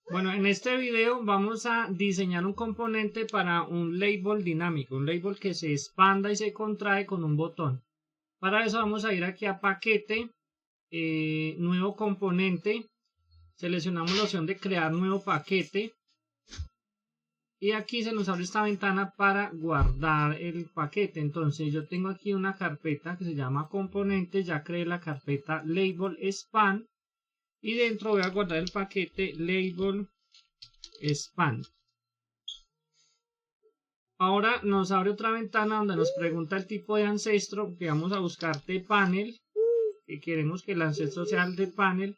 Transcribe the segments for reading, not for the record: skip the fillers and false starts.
Bueno, en este video vamos a diseñar un componente para un label dinámico, un label que se expanda y se contrae con un botón. Para eso vamos a ir aquí a paquete, nuevo componente, seleccionamos la opción de crear nuevo paquete y aquí se nos abre esta ventana para guardar el paquete. Entonces yo tengo aquí una carpeta que se llama componentes, ya creé la carpeta label span y dentro voy a guardar el paquete label span. Ahora nos abre otra ventana donde nos pregunta el tipo de ancestro, que vamos a buscar tPanel, que queremos que el ancestro sea el de panel.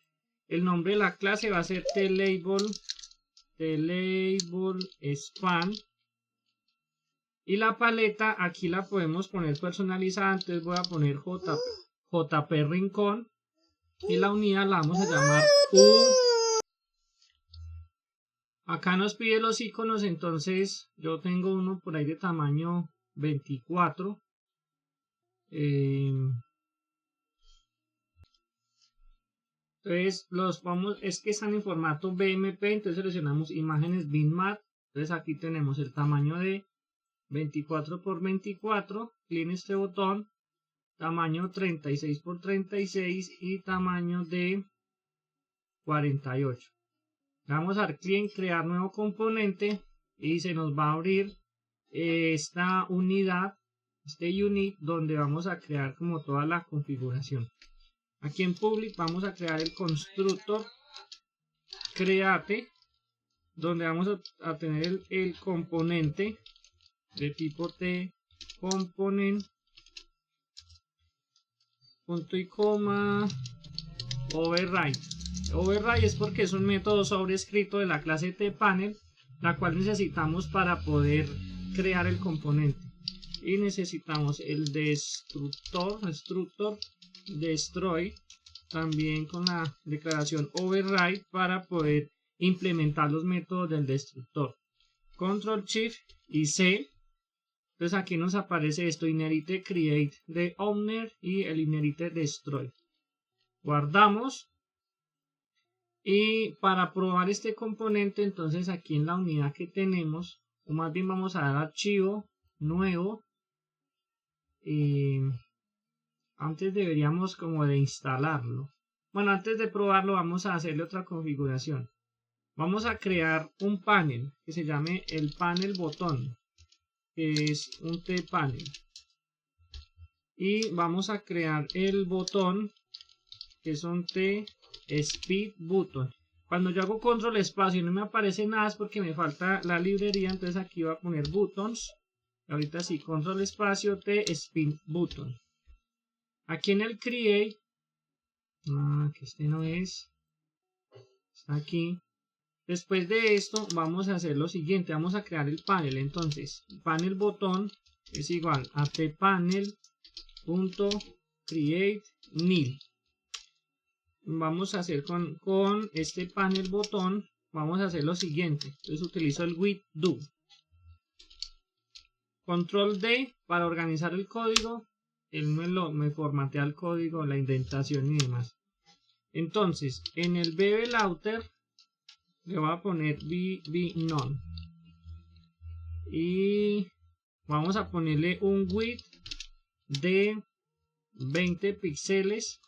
El nombre de la clase va a ser tLabel span. Y la paleta aquí la podemos poner personalizada, entonces voy a poner JP Rincón y la unidad la vamos a llamar U. Acá nos pide los iconos, entonces yo tengo uno por ahí de tamaño 24. Entonces es que están en formato BMP, entonces seleccionamos imágenes bitmap. Entonces aquí tenemos el tamaño de 24 por 24, clic en este botón, tamaño 36 por 36 y tamaño de 48. Vamos a dar clic en crear nuevo componente y se nos va a abrir esta unidad, este unit, donde vamos a crear como toda la configuración. Aquí en public vamos a crear el constructor create, donde vamos a tener el componente de tipo t component punto y coma override. Override es porque es un método sobrescrito de la clase tPanel, la cual necesitamos para poder crear el componente. Y necesitamos el destructor destroy, también con la declaración override para poder implementar los métodos del destructor. Control Shift y C. Entonces aquí nos aparece esto: inherit create de owner y el inherit destroy. Guardamos. Y para probar este componente, entonces aquí en la unidad que tenemos, o más bien vamos a dar archivo nuevo. Y antes deberíamos como de instalarlo. Bueno, antes de probarlo vamos a hacerle otra configuración. Vamos a crear un panel que se llame el panel botón, que es un tPanel. Y vamos a crear el botón, que es un tspeed button. Cuando yo hago control espacio y no me aparece nada es porque me falta la librería, entonces aquí voy a poner buttons. Ahorita sí, control espacio tspeed button. Aquí en el create, que este no es, está aquí. Después de esto vamos a hacer lo siguiente, vamos a crear el panel. Entonces panel botón es igual a tPanel.create nil. Vamos a hacer con este panel botón, vamos a hacer lo siguiente. Entonces utilizo el with do. Control D para organizar el código. Él me formatea el código, la indentación y demás. Entonces en el bblouter le voy a poner bb_none y vamos a ponerle un width de 20 píxeles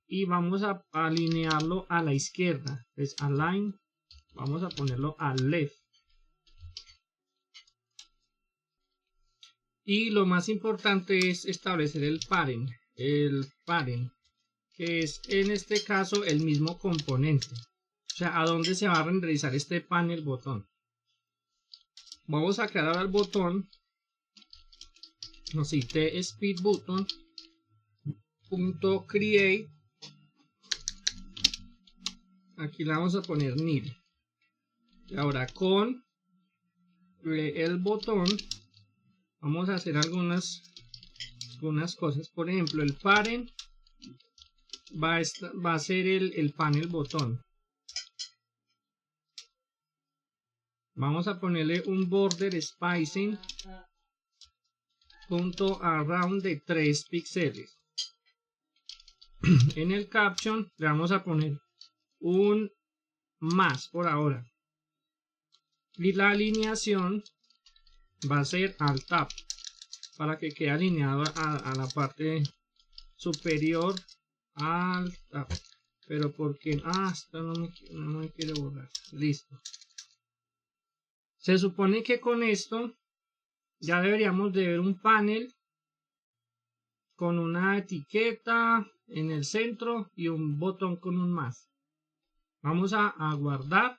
y vamos a alinearlo a la izquierda. Entonces align, vamos a ponerlo al left. Y lo más importante es establecer el parent, que es en este caso el mismo componente. O sea, a dónde se va a renderizar este panel botón. Vamos a crear ahora el botón, así, tspeed button .create. Aquí le vamos a poner nil. Y ahora con el botón vamos a hacer algunas cosas. Por ejemplo, el parent va a ser el panel botón. Vamos a ponerle un border spacing .around de 3 píxeles. En el caption le vamos a poner un más por ahora. Y la alineación va a ser Alt Tab para que quede alineado a la parte superior. Alt Tab. Pero porque esto no me quiere borrar. Listo. Se supone que con esto ya deberíamos de ver un panel con una etiqueta en el centro y un botón con un más. Vamos a guardar.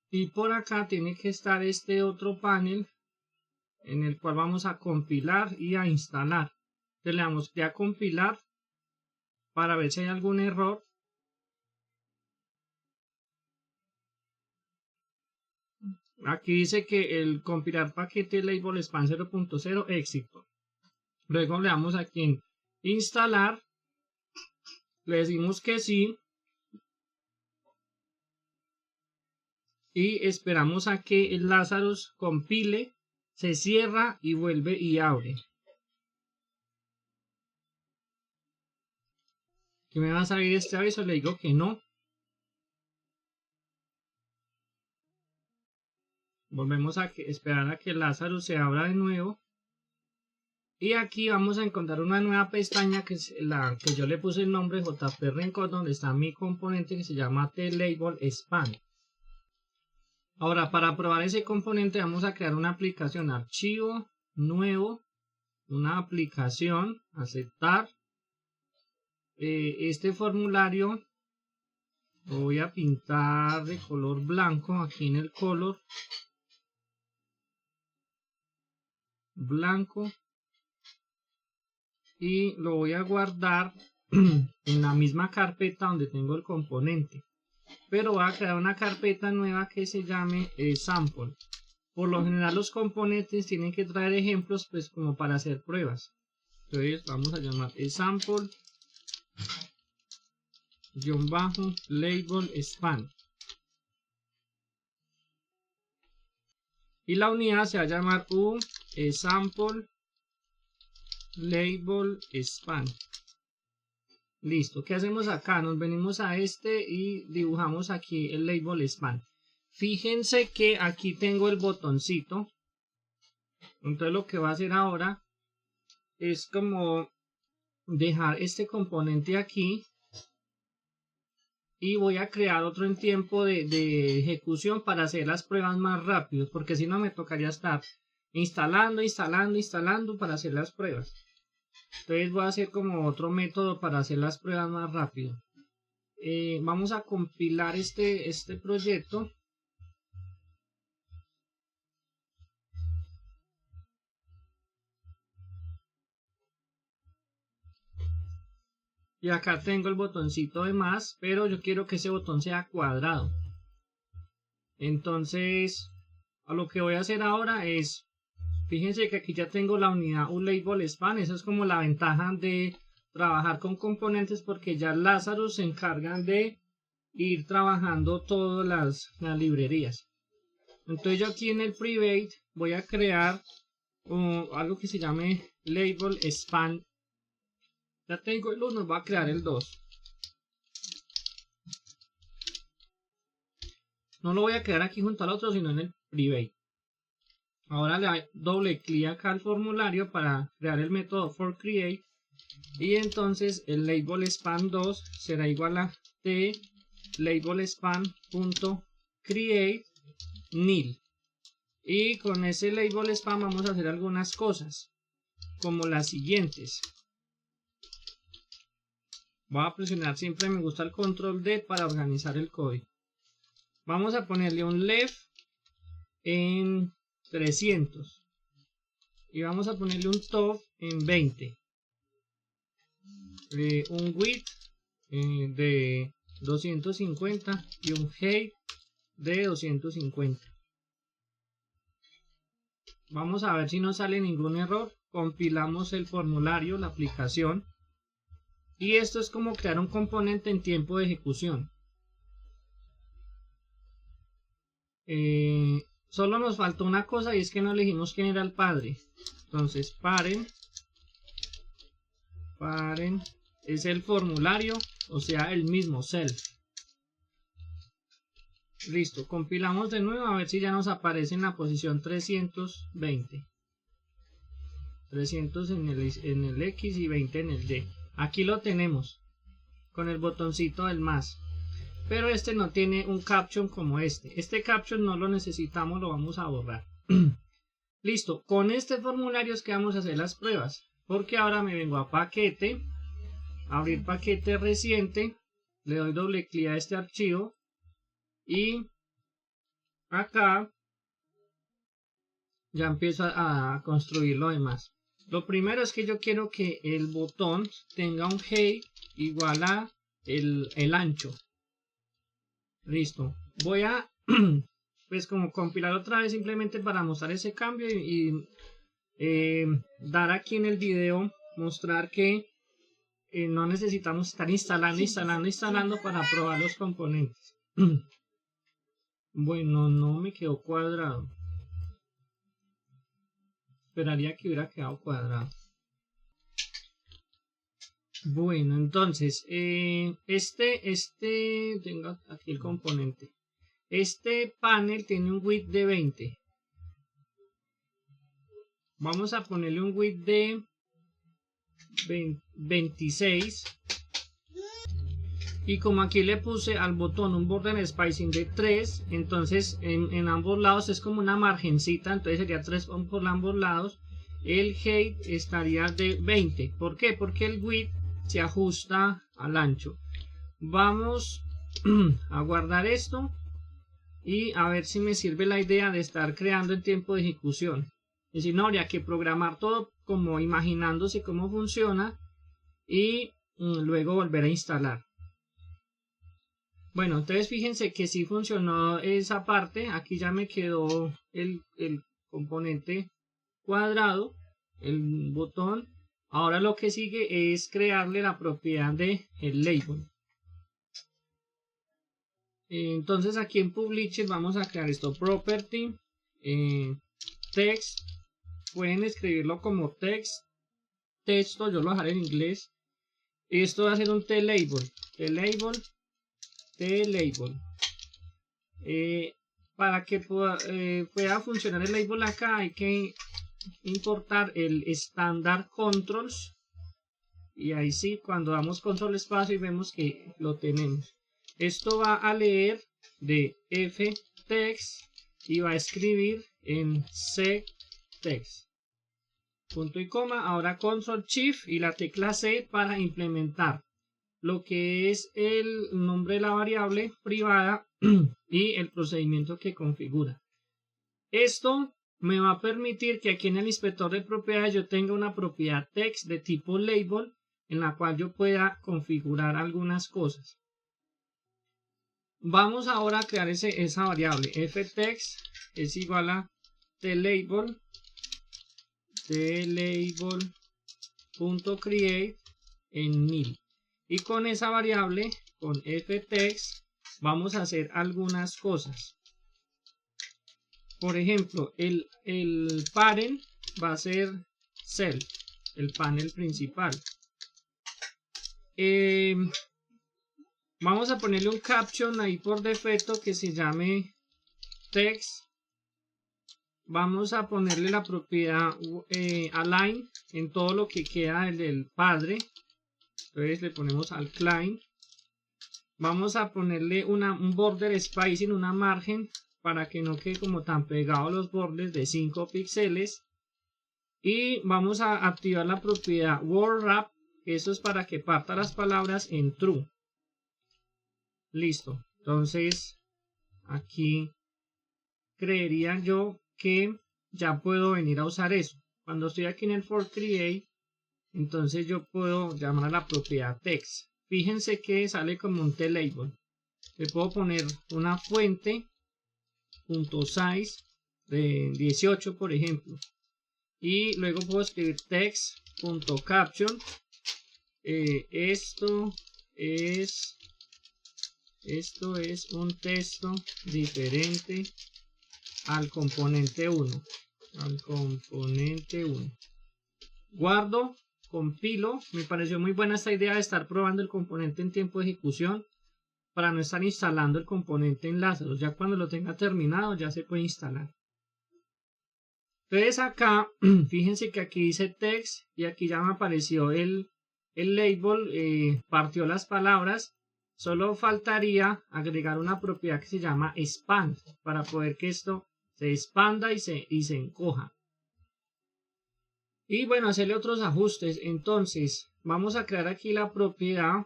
Y por acá tiene que estar este otro panel en el cual vamos a compilar y a instalar. Entonces le damos que a compilar para ver si hay algún error. Aquí dice que el compilar paquete Label Span 0.0 éxito. Luego le damos aquí en instalar. Le decimos que sí. Y esperamos a que el Lazarus compile, se cierra y vuelve y abre. Que me va a salir este aviso, le digo que no. Volvemos a esperar a que el Lazarus se abra de nuevo. Y aquí vamos a encontrar una nueva pestaña que es la que yo le puse el nombre JP Rencode, donde está mi componente que se llama TLabel Span. Ahora, para probar ese componente vamos a crear una aplicación, archivo, nuevo, una aplicación, aceptar. Este formulario lo voy a pintar de color blanco, aquí en el color, blanco, y lo voy a guardar en la misma carpeta donde tengo el componente. Pero voy a crear una carpeta nueva que se llame sample. Por lo general los componentes tienen que traer ejemplos pues como para hacer pruebas. Entonces vamos a llamar sample label span. Y la unidad se va a llamar sample label span. Listo, ¿qué hacemos acá? Nos venimos a este y dibujamos aquí el label span. Fíjense que aquí tengo el botoncito. Entonces lo que va a hacer ahora es como dejar este componente aquí. Y voy a crear otro en tiempo de ejecución para hacer las pruebas más rápido. Porque si no me tocaría estar instalando para hacer las pruebas. Entonces voy a hacer como otro método para hacer las pruebas más rápido. Vamos a compilar este proyecto. Y acá tengo el botoncito de más, pero yo quiero que ese botón sea cuadrado. Entonces, a lo que voy a hacer ahora es, fíjense que aquí ya tengo la unidad label span. Esa es como la ventaja de trabajar con componentes, porque ya Lazarus se encargan de ir trabajando todas las librerías. Entonces yo aquí en el private voy a crear algo que se llame label span. Ya tengo el 1, voy a crear el 2. No lo voy a crear aquí junto al otro, sino en el private. Ahora le doy doble clic acá al formulario para crear el método forCreate. Y entonces el label span 2 será igual a t_label_span.create nil. Y con ese label span vamos a hacer algunas cosas, como las siguientes. Voy a presionar, siempre me gusta el control D para organizar el código. Vamos a ponerle un left en 300 y vamos a ponerle un top en 20, un width de 250 y un height de 250. Vamos a ver si no sale ningún error. Compilamos el formulario, la aplicación, y esto es como crear un componente en tiempo de ejecución. Solo nos faltó una cosa, y es que no elegimos quién era el padre. Entonces parent es el formulario, o sea el mismo self. Listo, compilamos de nuevo a ver si ya nos aparece en la posición 320. 300 en el X y 20 en el Y. Aquí lo tenemos con el botoncito del más. Pero este no tiene un caption como este. Este caption no lo necesitamos, lo vamos a borrar. Listo, con este formulario es que vamos a hacer las pruebas. Porque ahora me vengo a paquete, abrir paquete reciente, le doy doble clic a este archivo y acá ya empiezo a construir lo demás. Lo primero es que yo quiero que el botón tenga un height igual a el ancho. Listo. Voy a pues como compilar otra vez simplemente para mostrar ese cambio y dar aquí en el video, mostrar que no necesitamos estar instalando para probar los componentes. Bueno, no me quedó cuadrado. Esperaría que hubiera quedado cuadrado. Bueno, entonces, tengo aquí el componente. Este panel tiene un width de 20. Vamos a ponerle un width de 26. Y como aquí le puse al botón un border spacing de 3, entonces en ambos lados es como una margencita, entonces sería 3 por ambos lados. El height estaría de 20. ¿Por qué? Porque el width se ajusta al ancho. Vamos a guardar esto y a ver si me sirve la idea de estar creando el tiempo de ejecución. Es decir, no habría que programar todo como imaginándose cómo funciona y luego volver a instalar. Bueno, entonces fíjense que sí funcionó esa parte. Aquí ya me quedó el componente cuadrado, el botón. Ahora lo que sigue es crearle la propiedad de el label. Entonces aquí en Publisher vamos a crear esto, property, text. Pueden escribirlo como text, texto, yo lo dejaré en inglés. Esto va a ser un t-label, para que pueda funcionar el label acá hay que importar el estándar controls y ahí sí, cuando damos control espacio y vemos que lo tenemos. Esto va a leer de ftext y va a escribir en ctext. Punto y coma. Ahora control shift y la tecla C para implementar lo que es el nombre de la variable privada y el procedimiento que configura. Esto me va a permitir que aquí en el inspector de propiedades yo tenga una propiedad text de tipo label en la cual yo pueda configurar algunas cosas. Vamos ahora a crear esa variable. ftext es igual a tLabel.create en 1000. Y con esa variable, con ftext, vamos a hacer algunas cosas. Por ejemplo, el parent va a ser self, el panel principal. Vamos a ponerle un caption ahí por defecto que se llame text. Vamos a ponerle la propiedad align en todo lo que queda del padre. Entonces le ponemos al client. Vamos a ponerle un border spacing, una margen, para que no quede como tan pegado los bordes de 5 píxeles. Y vamos a activar la propiedad word wrap. Eso es para que parta las palabras en true. Listo. Entonces aquí creería yo que ya puedo venir a usar eso. Cuando estoy aquí en el for create, entonces yo puedo llamar a la propiedad text. Fíjense que sale como un t-label. Le puedo poner una fuente .size de 18, por ejemplo. Y luego puedo escribir text.caption. Esto es un texto diferente al componente 1. Guardo, compilo. Me pareció muy buena esta idea de estar probando el componente en tiempo de ejecución. para no estar instalando el componente en Lazarus. Ya cuando lo tenga terminado ya se puede instalar. Entonces acá, fíjense que aquí dice text y aquí ya me apareció el label, partió las palabras. Solo faltaría agregar una propiedad que se llama expand para poder que esto se expanda y se encoja. Y bueno, hacerle otros ajustes. Entonces vamos a crear aquí la propiedad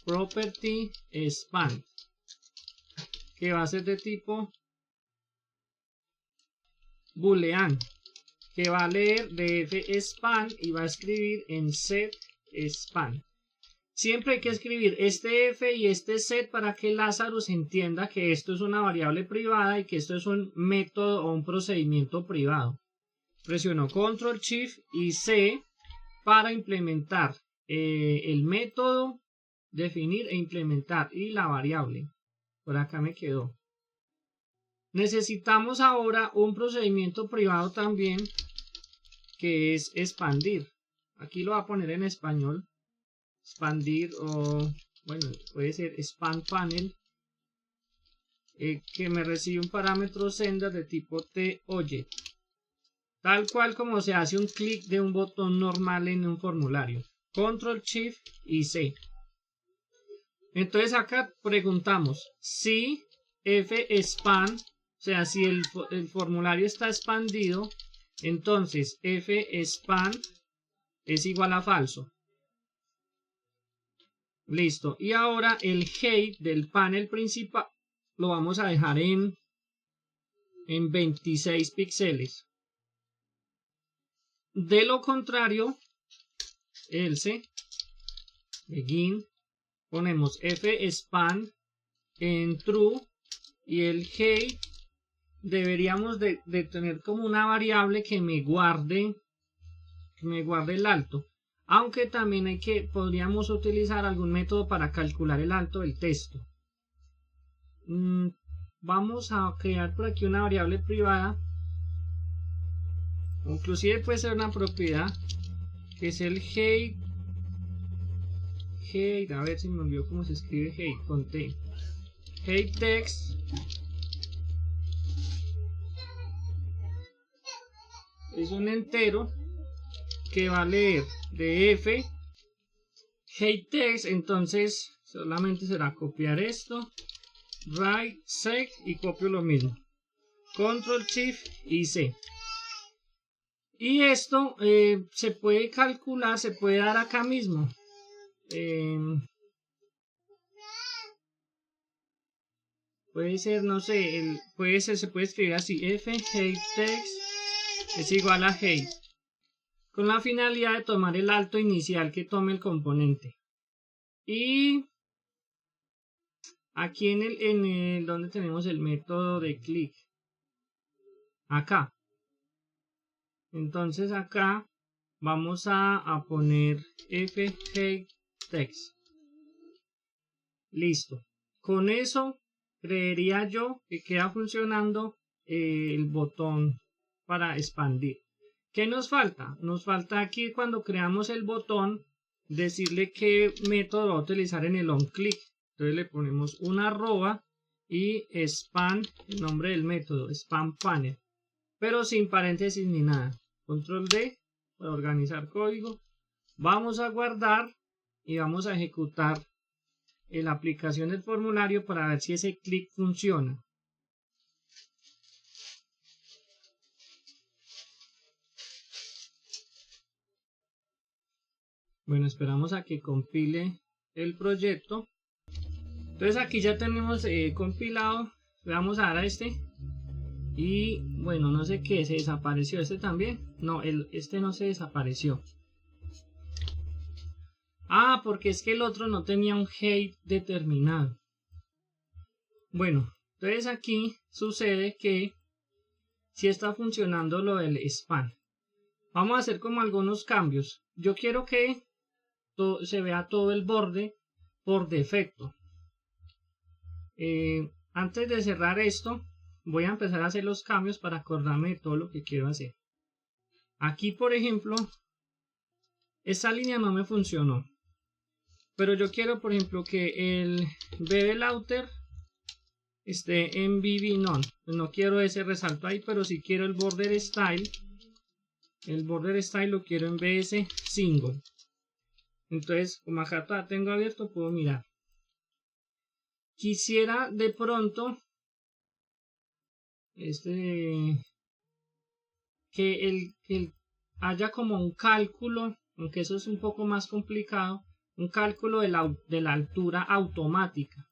property expand, que va a ser de tipo boolean, que va a leer df expand y va a escribir en set expand. Siempre hay que escribir este f y este set para que Lazarus entienda que esto es una variable privada y que esto es un método o un procedimiento privado. Presiono Control Shift y C para implementar el método, definir e implementar, y la variable. Por acá me quedó. Necesitamos ahora un procedimiento privado también, que es expandir. Aquí lo voy a poner en español. Expandir, o bueno, puede ser expand panel, que me recibe un parámetro sender de tipo TObject, tal cual como se hace un clic de un botón normal en un formulario. Control Shift y C. Entonces acá preguntamos si fexpand, o sea, si el formulario está expandido, entonces fexpand es igual a falso. Listo. Y ahora el height del panel principal lo vamos a dejar en 26 píxeles. De lo contrario, else begin, ponemos fexpand en true y el height deberíamos de tener como una variable que me guarde el alto. Aunque también podríamos utilizar algún método para calcular el alto del texto. Vamos a crear por aquí una variable privada. Inclusive puede ser una propiedad, que es el height. A ver si me olvidó cómo se escribe height, con T. Height text. Es un entero que va a leer df height text. Entonces solamente será copiar esto, right sec, y copio lo mismo, Control Shift y C. Y esto se puede calcular, se puede dar acá mismo. Puede ser, no sé, se puede escribir así: f height text es igual a height, con la finalidad de tomar el alto inicial que tome el componente. Y aquí en el donde tenemos el método de click, acá, entonces acá vamos a poner f height text. Listo. Con eso creería yo que queda funcionando el botón para expandir. ¿Qué nos falta? Nos falta aquí, cuando creamos el botón, decirle qué método va a utilizar en el onClick. Entonces le ponemos una arroba y expand, el nombre del método, expand panel, pero sin paréntesis ni nada. Control D para organizar código. Vamos a guardar y vamos a ejecutar la aplicación del formulario para ver si ese clic funciona. Bueno, esperamos a que compile el proyecto. Entonces aquí ya tenemos compilado. Le vamos a dar a este. Y bueno, no sé qué, se desapareció este también. No, este no se desapareció. Ah, porque es que el otro no tenía un height determinado. Bueno, entonces aquí sucede que si está funcionando lo del span. Vamos a hacer como algunos cambios. Yo quiero que se vea todo el borde por defecto. Antes de cerrar esto, voy a empezar a hacer los cambios para acordarme de todo lo que quiero hacer. Aquí, por ejemplo, esta línea no me funcionó. Pero yo quiero, por ejemplo, que el bevel outer esté en BB none. No quiero ese resalto ahí, pero si quiero el border style. El border style lo quiero en BS single. Entonces, como acá todavía tengo abierto, puedo mirar. Quisiera de pronto que haya como un cálculo, aunque eso es un poco más complicado, un cálculo de la altura automática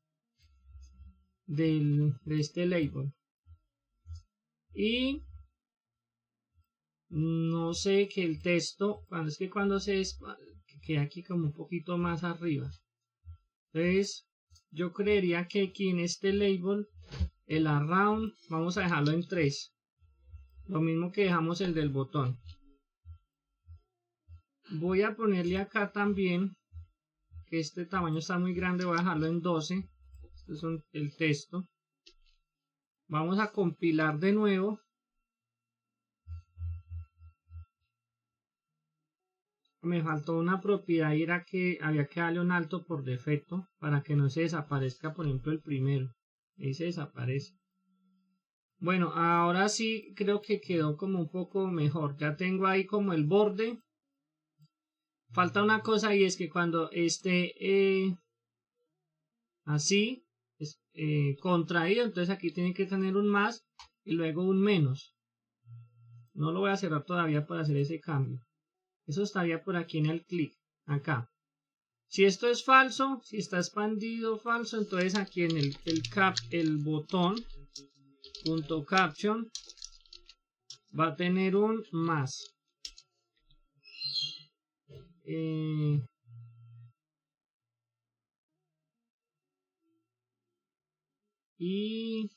de este label. Y no sé, que el texto, cuando se queda aquí como un poquito más arriba. Entonces, yo creería que aquí en este label, el around, vamos a dejarlo en 3. Lo mismo que dejamos el del botón. Voy a ponerle acá también, que este tamaño está muy grande, voy a dejarlo en 12. Este es el texto. Vamos a compilar de nuevo. Me faltó una propiedad y era que había que darle un alto por defecto para que no se desaparezca, por ejemplo, el primero. Ahí se desaparece. Bueno, ahora sí creo que quedó como un poco mejor. Ya tengo ahí como el borde. Falta una cosa, y es que cuando esté así, contraído, entonces aquí tiene que tener un más y luego un menos. No lo voy a cerrar todavía para hacer ese cambio. Eso estaría por aquí en el clic, acá. Si esto es falso, si está expandido falso, entonces aquí en el botón punto caption va a tener un más. Y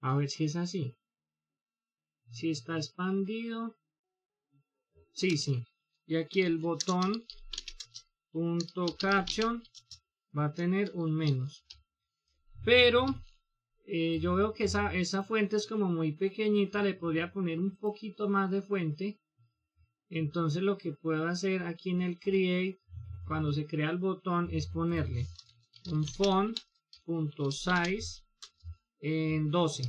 a ver si es así. Si está expandido. Sí. Y aquí el botón punto caption va a tener un menos. Pero yo veo que esa fuente es como muy pequeñita. Le podría poner un poquito más de fuente. Entonces lo que puedo hacer aquí en el create, cuando se crea el botón, es ponerle un font.size en 12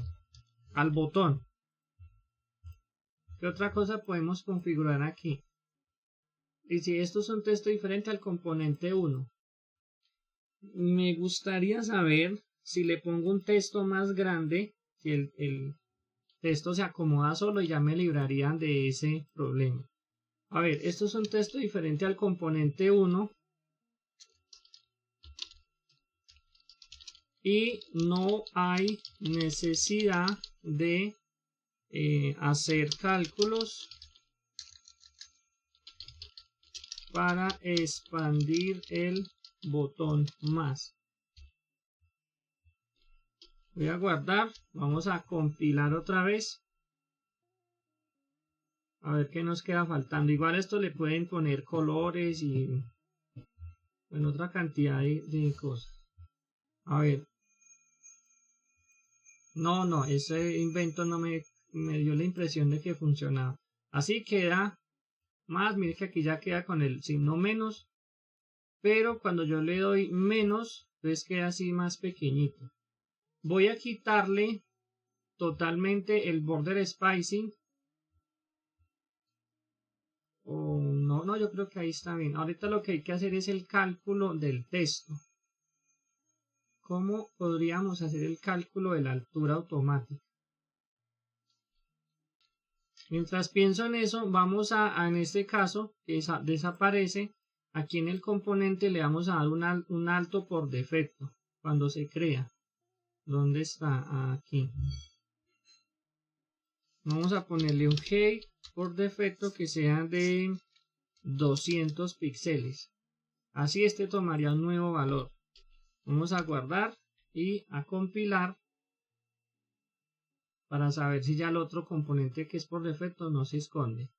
al botón. ¿Qué otra cosa podemos configurar aquí? Y si esto es un texto diferente al componente 1, me gustaría saber si le pongo un texto más grande, si el texto se acomoda solo, y ya me librarían de ese problema. A ver, esto es un texto diferente al componente 1 y no hay necesidad de hacer cálculos para expandir el botón más. Voy a guardar, vamos a compilar otra vez. A ver qué nos queda faltando. Igual esto le pueden poner colores y bueno, otra cantidad de cosas. A ver. No, ese invento no me dio la impresión de que funcionaba. Así queda más, mire que aquí ya queda con el signo menos. Pero cuando yo le doy menos, entonces queda así más pequeñito. Voy a quitarle totalmente el border spacing. No, yo creo que ahí está bien. Ahorita lo que hay que hacer es el cálculo del texto. ¿Cómo podríamos hacer el cálculo de la altura automática? Mientras pienso en eso, vamos en este caso, desaparece. Aquí en el componente le vamos a dar un alto por defecto cuando se crea. ¿Dónde está? Aquí. Vamos a ponerle un height por defecto que sea de 200 píxeles. Así este tomaría un nuevo valor. Vamos a guardar y a compilar para saber si ya el otro componente que es por defecto no se esconde.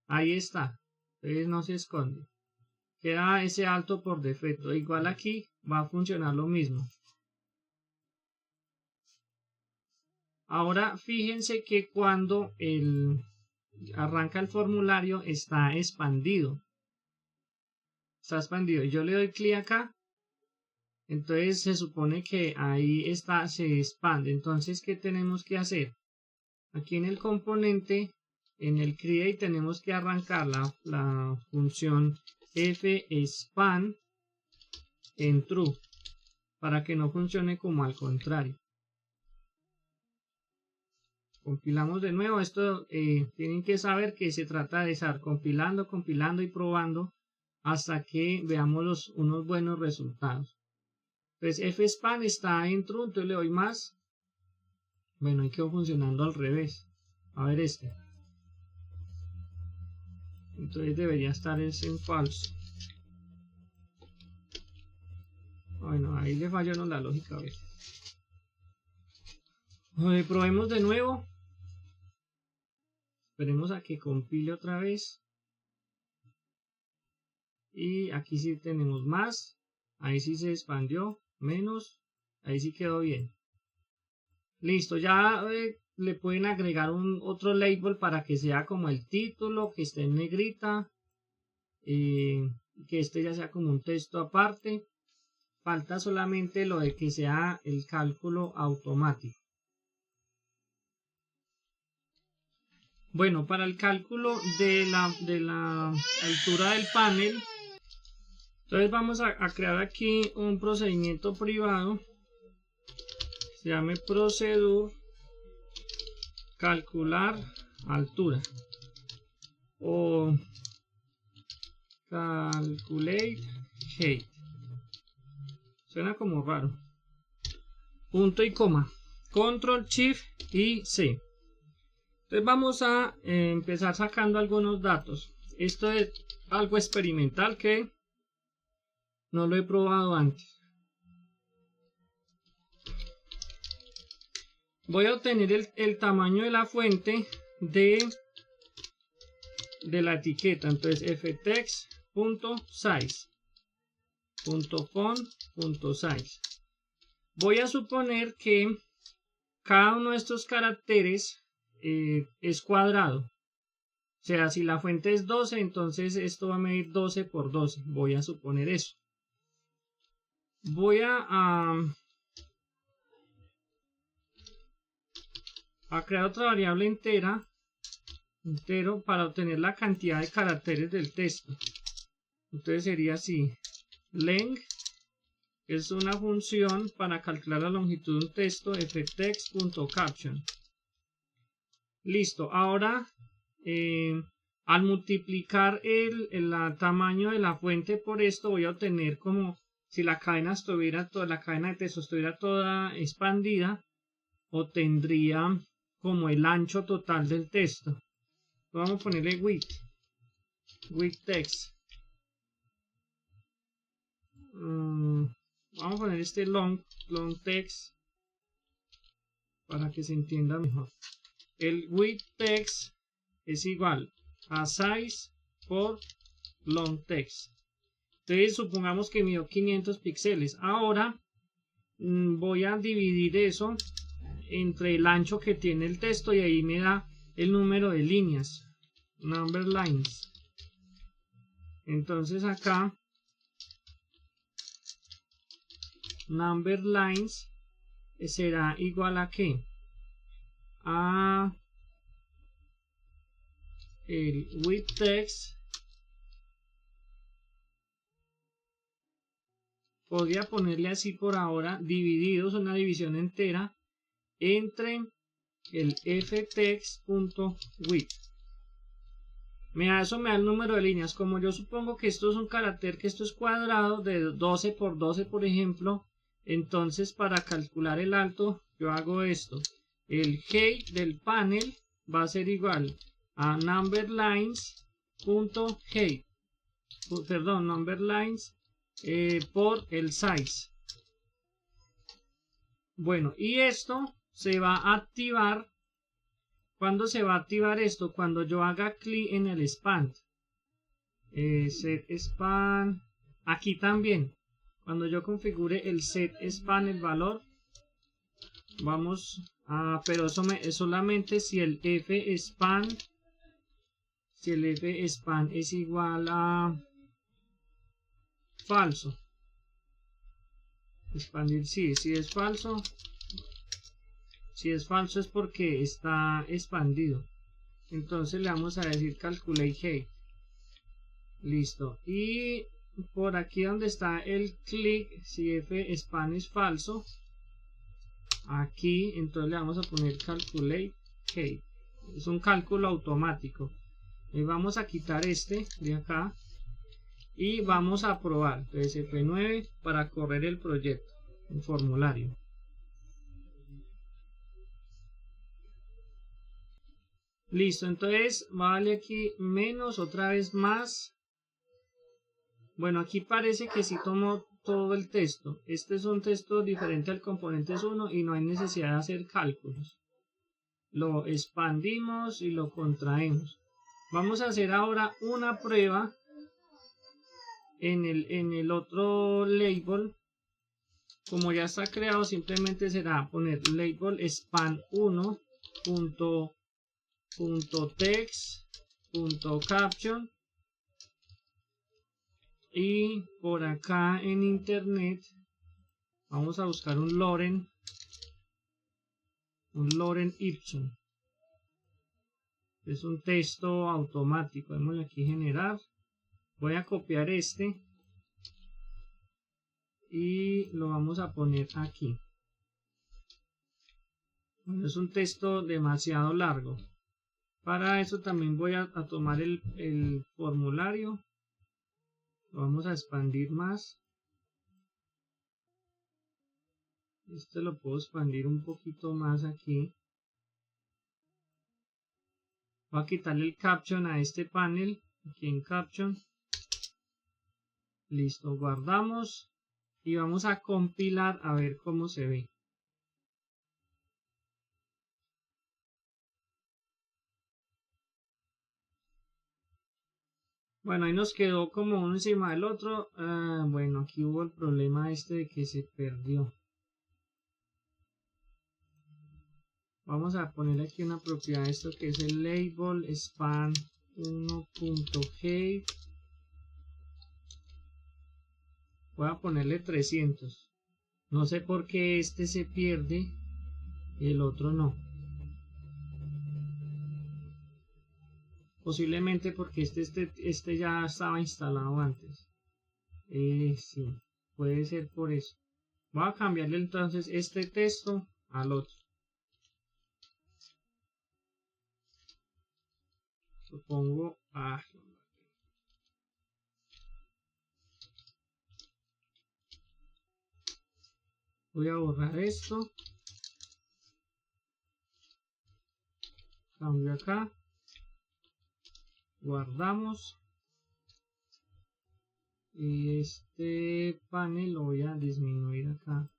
Ahí está. Entonces no se esconde. Queda ese alto por defecto. Igual aquí va a funcionar lo mismo. Ahora fíjense que cuando arranca el formulario, está expandido. Está expandido. Yo le doy clic acá. Entonces se supone que ahí está, se expande. Entonces, ¿qué tenemos que hacer? Aquí en el componente, en el create, tenemos que arrancar la función fexpand en true para que no funcione como al contrario. Compilamos de nuevo. Esto tienen que saber que se trata de estar compilando, compilando y probando hasta que veamos unos buenos resultados. Entonces fexpand está en true, entonces le doy más. Bueno, ahí quedó funcionando al revés. A ver este. Entonces debería estar en false. Bueno, ahí le falló la lógica. A ver. Probemos de nuevo. Esperemos a que compile otra vez. Y aquí sí tenemos más. Ahí sí se expandió. Menos. Ahí sí quedó bien. Listo. Ya le pueden agregar otro label para que sea como el título. Que esté en negrita. Que este ya sea como un texto aparte. Falta solamente lo de que sea el cálculo automático. Bueno, para el cálculo de la altura del panel, entonces vamos a crear aquí un procedimiento privado. Se llame procedure calcular altura o calculate height. Suena como raro. Punto y coma. Control Shift y C. Entonces vamos a empezar sacando algunos datos. Esto es algo experimental que no lo he probado antes. Voy a obtener el tamaño de la fuente de la etiqueta. Entonces ftext.size.font.size. Voy a suponer que cada uno de estos caracteres es cuadrado. O sea, si la fuente es 12, entonces esto va a medir 12 por 12. Voy a suponer eso. Voy a crear otra variable entero para obtener la cantidad de caracteres del texto. Entonces sería así. Length es una función para calcular la longitud de un texto. ftext.caption. Listo. Ahora, al multiplicar el tamaño de la fuente por esto, voy a obtener como si la cadena de texto estuviera toda expandida, obtendría como el ancho total del texto. Vamos a ponerle width text. Vamos a poner este long text para que se entienda mejor. El width text es igual a size por long text. Entonces supongamos que midió 500 píxeles. Ahora voy a dividir eso entre el ancho que tiene el texto y ahí me da el número de líneas, number lines. Entonces acá number lines será igual a ¿qué? A el width text. Podría ponerle así por ahora, divididos, una división entera entre el ftext.width. Eso me da el número de líneas. Como yo supongo que esto es un carácter, que esto es cuadrado de 12 por 12, por ejemplo, entonces para calcular el alto yo hago esto. El height del panel va a ser igual a numberlines.height, perdón, numberlines por el size. Bueno, y esto se va a activar. ¿Cuándo se va a activar esto? Cuando yo haga clic en el expand. Set expand. Aquí también. Cuando yo configure el set expand, el valor. Vamos a. Pero eso es solamente si el fexpand si el fspan es igual a falso. Expandir, sí, si es falso. Si es falso es porque está expandido. Entonces le vamos a decir calculate height. Listo. Y por aquí donde está el click, si fspan es falso, aquí entonces le vamos a poner calculate height. Es un cálculo automático. Y vamos a quitar este de acá y vamos a probar. Entonces F9 para correr el proyecto, un formulario. Listo, entonces vale aquí menos, otra vez más. Bueno, aquí parece que sí tomó todo el texto. Este es un texto diferente al componentes 1 y no hay necesidad de hacer cálculos. Lo expandimos y lo contraemos. Vamos a hacer ahora una prueba en el otro label. Como ya está creado, simplemente será poner label span 1.text.caption y por acá en internet vamos a buscar un Lorem Ipsum. Es un texto automático. Démosle aquí generar. Voy a copiar este y lo vamos a poner aquí. Bueno, es un texto demasiado largo. Para eso también voy a tomar el formulario. Lo vamos a expandir más. Este lo puedo expandir un poquito más aquí. Voy a quitarle el caption a este panel. Aquí en caption. Listo, guardamos. Y vamos a compilar a ver cómo se ve. Bueno, ahí nos quedó como uno encima del otro. Bueno, aquí hubo el problema este de que se perdió. Vamos a poner aquí una propiedad de esto que es el label span 1.height. Voy a ponerle 300. No sé por qué este se pierde y el otro no. Posiblemente porque este ya estaba instalado antes. Sí, puede ser por eso. Voy a cambiarle entonces este texto al otro. Lo pongo a... Voy a borrar esto. Cambio acá. Guardamos. Y este panel lo voy a disminuir acá.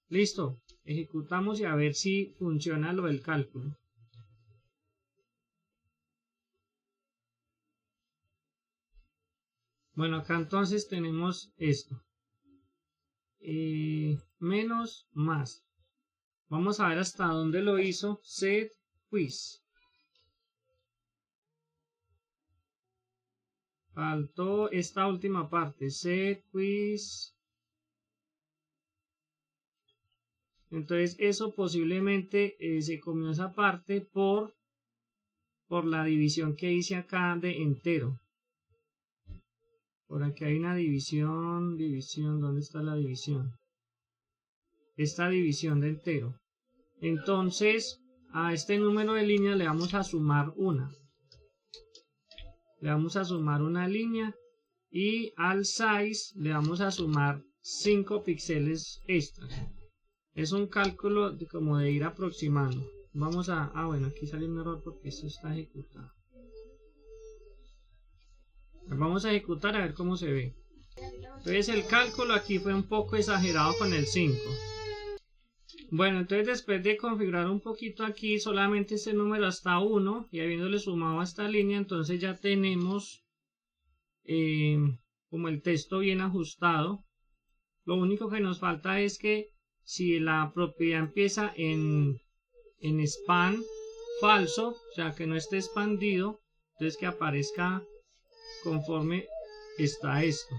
Listo. Ejecutamos y a ver si funciona lo del cálculo. Bueno, acá entonces tenemos esto. Menos más. Vamos a ver hasta dónde lo hizo. Set quiz. Faltó esta última parte. Set quiz. Entonces eso posiblemente se comió esa parte por la división que hice acá de entero. Por aquí hay una división, ¿dónde está la división? Esta división de entero. Entonces a este número de líneas le vamos a sumar una. Le vamos a sumar una línea y al size le vamos a sumar 5 píxeles extras. Es un cálculo como de ir aproximando. Vamos a... bueno, aquí sale un error porque esto está ejecutado. Vamos a ejecutar a ver cómo se ve. Entonces el cálculo aquí fue un poco exagerado con el 5. Bueno, entonces después de configurar un poquito aquí, solamente este número hasta 1 y habiéndole sumado a esta línea, entonces ya tenemos como el texto bien ajustado. Lo único que nos falta es que si la propiedad empieza en span, falso, o sea que no esté expandido, entonces que aparezca conforme está esto.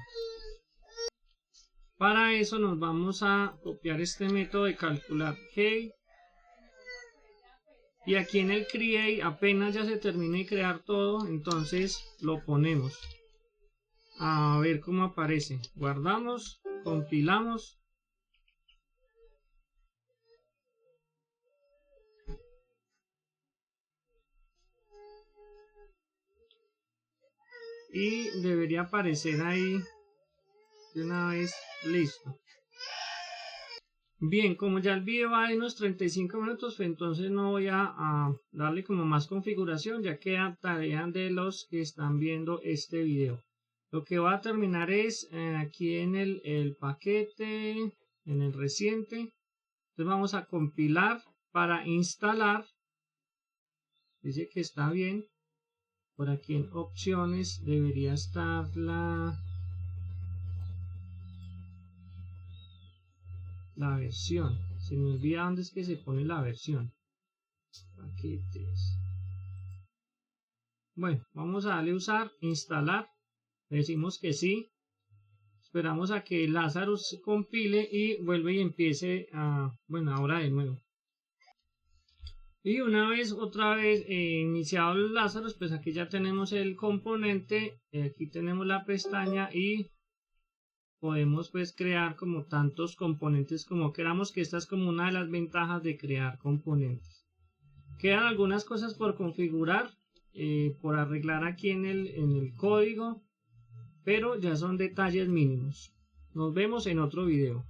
Para eso nos vamos a copiar este método de calcular key, y aquí en el create, apenas ya se termine de crear todo, entonces lo ponemos a ver cómo aparece. Guardamos, compilamos. Y debería aparecer ahí de una vez. Listo. Bien, como ya el video va de unos 35 minutos, entonces no voy a darle como más configuración, ya queda tarea de los que están viendo este video. Lo que voy a terminar es aquí en el paquete, en el reciente. Entonces vamos a compilar para instalar. Dice que está bien. Por aquí en opciones debería estar la versión. Se me olvida dónde es que se pone la versión. Paquetes. Bueno, vamos a darle usar, instalar. Le decimos que sí. Esperamos a que Lazarus se compile y vuelve y empiece a... Bueno, ahora de nuevo. Y una vez, otra vez iniciado el Lazarus, pues aquí ya tenemos el componente. Aquí tenemos la pestaña y podemos pues crear como tantos componentes como queramos, que esta es como una de las ventajas de crear componentes. Quedan algunas cosas por configurar, por arreglar aquí en el código, pero ya son detalles mínimos. Nos vemos en otro video.